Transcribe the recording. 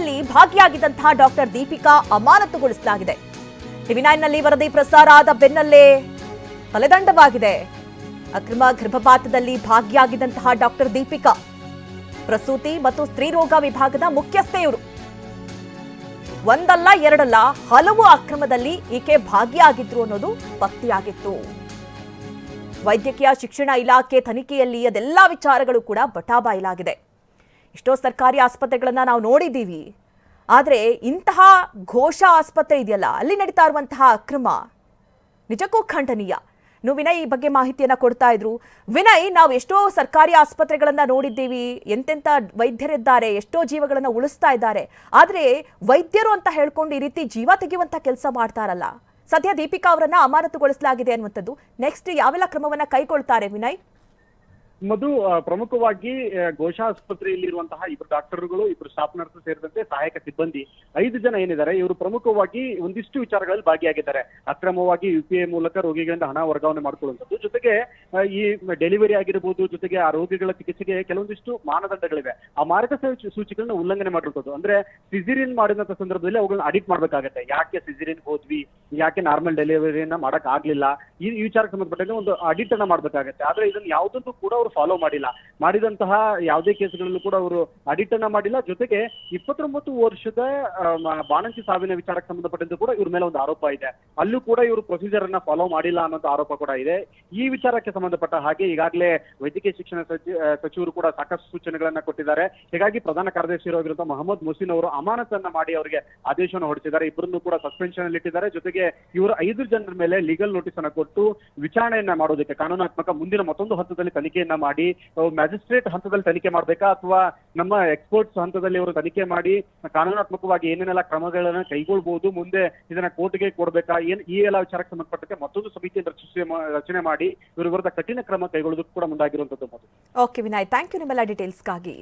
ಅಕ್ರಮದಲ್ಲಿ ಭಾಗಿಯಾಗಿದ್ದಂತಹ doctor Deepika ಅಮಾನತುಗೊಳಿಸಲಾಗಿದೆ. ಟಿವಿ9ನಲ್ಲಿ ವರದಿ ಪ್ರಸಾರ ಆದ ಬೆನ್ನಲ್ಲೇ ತಲೆದಂಡವಾಗಿದೆ. ಅಕ್ರಮ ಗರ್ಭಪಾತದಲ್ಲಿ ಭಾಗಿಯಾಗಿದ್ದಂತಹ ಡಾಕ್ಟರ್ ದೀಪಿಕಾ ಪ್ರಸೂತಿ ಮತ್ತು ಸ್ತ್ರೀರೋಗ ವಿಭಾಗದ ಮುಖ್ಯಸ್ಥೆ ಇವರು. ಒಂದಲ್ಲ ಎರಡಲ್ಲ ಹಲವು ಅಕ್ರಮದಲ್ಲಿ ಈಕೆ ಭಾಗಿಯಾಗಿದ್ರು ಅನ್ನೋದು ಪತ್ತೆಯಾಗಿತ್ತು. ವೈದ್ಯಕೀಯ ಶಿಕ್ಷಣ ಇಲಾಖೆ ತನಿಖೆಯಲ್ಲಿ ಅದೆಲ್ಲ ವಿಚಾರಗಳು ಕೂಡ ಬಟಾಬಯಲಾಗಿದೆ. ಎಷ್ಟೋ ಸರ್ಕಾರಿ ಆಸ್ಪತ್ರೆಗಳನ್ನ ನಾವು ನೋಡಿದ್ದೀವಿ, ಆದರೆ ಇಂತಹ ಘೋಷ ಆಸ್ಪತ್ರೆ ಇದೆಯಲ್ಲ, ಅಲ್ಲಿ ನಡೀತಾ ಇರುವಂತಹ ಅಕ್ರಮ ನಿಜಕ್ಕೂ ಖಂಡನೀಯ. ವಿನಯ್ ಈ ಬಗ್ಗೆ ಮಾಹಿತಿಯನ್ನ ಕೊಡ್ತಾ ಇದ್ರು. ವಿನಯ್, ನಾವು ಎಷ್ಟೋ ಸರ್ಕಾರಿ ಆಸ್ಪತ್ರೆಗಳನ್ನ ನೋಡಿದ್ದೀವಿ, ಎಂತೆಂಥ ವೈದ್ಯರಿದ್ದಾರೆ, ಎಷ್ಟೋ ಜೀವಗಳನ್ನ ಉಳಿಸ್ತಾ ಇದ್ದಾರೆ. ಆದರೆ ವೈದ್ಯರು ಅಂತ ಹೇಳ್ಕೊಂಡು ಈ ರೀತಿ ಜೀವ ತೆಗೆಯುವಂತ ಕೆಲಸ ಮಾಡ್ತಾರಲ್ಲ. ಸದ್ಯ ದೀಪಿಕಾ ಅವರನ್ನ ಅಮಾನತುಗೊಳಿಸಲಾಗಿದೆ ಅನ್ನುವಂಥದ್ದು. ನೆಕ್ಸ್ಟ್ ಯಾವೆಲ್ಲ ಕ್ರಮವನ್ನ ಕೈಗೊಳ್ತಾರೆ ವಿನಯ್? ಮಧು, ಪ್ರಮುಖವಾಗಿ ಘೋಷ ಆಸ್ಪತ್ರೆಯಲ್ಲಿರುವಂತಹ ಇಬ್ಬರು ಡಾಕ್ಟರ್ಗಳು, ಇಬ್ಬರು ಸ್ಟಾಫ್ ನರ್ಸ್ ಸೇರಿದಂತೆ ಸಹಾಯಕ ಸಿಬ್ಬಂದಿ 5 ಜನ ಏನಿದ್ದಾರೆ, ಇವರು ಪ್ರಮುಖವಾಗಿ ಒಂದಿಷ್ಟು ವಿಚಾರಗಳಲ್ಲಿ ಭಾಗಿಯಾಗಿದ್ದಾರೆ. ಅಕ್ರಮವಾಗಿ UPI ಮೂಲಕ ರೋಗಿಗಳಿಂದ ಹಣ ವರ್ಗಾವಣೆ ಮಾಡಿಕೊಳ್ಳುವಂಥದ್ದು, ಜೊತೆಗೆ ಈ ಡೆಲಿವರಿ ಆಗಿರಬಹುದು, ಜೊತೆಗೆ ಆ ರೋಗಿಗಳ ಚಿಕಿತ್ಸೆಗೆ ಕೆಲವೊಂದಿಷ್ಟು ಮಾನದಂಡಗಳಿವೆ. ಆ ಮಾರ್ಗಸೂಚಿಗಳನ್ನ ಉಲ್ಲಂಘನೆ ಮಾಡಿರುತ್ತದೆ. ಅಂದ್ರೆ ಸಿಸಿರಿಯನ್ ಮಾಡಿದಂತ ಸಂದರ್ಭದಲ್ಲಿ ಅವುಗಳನ್ನ ಆಡಿಟ್ ಮಾಡ್ಬೇಕಾಗತ್ತೆ. ಯಾಕೆ ಸಿಸಿರಿಯನ್ ಹೋದ್ವಿ, ಯಾಕೆ ನಾರ್ಮಲ್ ಡೆಲಿವರಿಯನ್ನ ಮಾಡಕ್ ಆಗ್ಲಿಲ್ಲ, ಈ ವಿಚಾರಕ್ಕೆ ಸಂಬಂಧಪಟ್ಟ ಒಂದು ಆಡಿಟ್ ಅನ್ನ ಮಾಡ್ಬೇಕಾಗತ್ತೆ. ಆದ್ರೆ ಇದನ್ನ ಯಾವುದನ್ನು ಕೂಡ ಅವರು ಫಾಲೋ ಮಾಡಿದಂತಹ ಯಾವುದೇ ಕೇಸ್ಗಳಲ್ಲೂ ಕೂಡ ಅವರು ಆಡಿಟ್ ಅನ್ನ ಮಾಡಿಲ್ಲ. ಜೊತೆಗೆ 29 ವರ್ಷದ ಬಾಣಂತಿ ಸಾವಿನ ವಿಚಾರಕ್ಕೆ ಸಂಬಂಧಪಟ್ಟಂತೆ ಕೂಡ ಇವ್ರ ಮೇಲೆ ಒಂದು ಆರೋಪ ಇದೆ. ಅಲ್ಲೂ ಕೂಡ ಇವರು ಪ್ರೊಸೀಜರ್ ಅನ್ನ ಫಾಲೋ ಮಾಡಿಲ್ಲ ಅನ್ನೋ ಆರೋಪ ಕೂಡ ಇದೆ. ಈ ವಿಚಾರಕ್ಕೆ ಸಂಬಂಧಪಟ್ಟ ಹಾಗೆ ಈಗಾಗಲೇ ವೈದ್ಯಕೀಯ ಶಿಕ್ಷಣ ಸಚಿವರು ಕೂಡ ಸಾಕಷ್ಟು ಸೂಚನೆಗಳನ್ನ ಕೊಟ್ಟಿದ್ದಾರೆ. ಹೀಗಾಗಿ ಪ್ರಧಾನ ಕಾರ್ಯದರ್ಶಿ ಆಗಿರುವಂತಹ ಮೊಹಮ್ಮದ್ ಮುಸಿನ್ ಅವರು ಅಮಾನತನ್ನ ಮಾಡಿ ಅವರಿಗೆ ಆದೇಶವನ್ನು ಹೊರಡಿಸಿದ್ದಾರೆ. ಇಬ್ಬರನ್ನು ಕೂಡ ಸಸ್ಪೆನ್ಷನ್ ಅಲ್ಲಿ ಇಟ್ಟಿದ್ದಾರೆ. ಜೊತೆಗೆ ಇವರು 5 ಜನರ ಮೇಲೆ ಲೀಗಲ್ ನೋಟಿಸ್ ಅನ್ನ ಕೊಟ್ಟು ವಿಚಾರಣೆಯನ್ನ ಮಾಡೋದಕ್ಕೆ ಕಾನೂನಾತ್ಮಕ ಮುಂದಿನ ಮತ್ತೊಂದು ಹಂತದಲ್ಲಿ ತನಿಖೆಯನ್ನ ಮಾಡಿ ಮ್ಯಾಜಿಸ್ಟ್ರೇಟ್ ಹಂತದಲ್ಲಿ ತನಿಖೆ ಮಾಡ್ಬೇಕಾ ಅಥವಾ ನಮ್ಮ ಎಕ್ಸ್ಪರ್ಟ್ಸ್ ಹಂತದಲ್ಲಿ ಅವರು ತನಿಖೆ ಮಾಡಿ ಕಾನೂನಾತ್ಮಕವಾಗಿ ಏನೇನೆಲ್ಲ ಕ್ರಮಗಳನ್ನ ಕೈಗೊಳ್ಬಹುದು, ಮುಂದೆ ಇದನ್ನ ಕೋರ್ಟ್ಗೆ ಕೊಡ್ಬೇಕಾ, ಈ ಎಲ್ಲ ವಿಚಾರಕ್ಕೆ ಸಂಬಂಧಪಟ್ಟಂತೆ ಮತ್ತೊಂದು ಸಮಿತಿಯನ್ನು ರಚನೆ ಮಾಡಿ ಇವರ ವಿರುದ್ಧ ಕಠಿಣ ಕ್ರಮ ಕೈಗೊಳ್ಳೋದಕ್ಕೂ ಕೂಡ ಮುಂದಾಗಿರುವಂತದ್ದು. ಓಕೆ ವಿನಯ್, ಥ್ಯಾಂಕ್ ಯು ನಿಮ್ಮೆಲ್ಲ ಡೀಟೇಲ್ಸ್ಗಾಗಿ.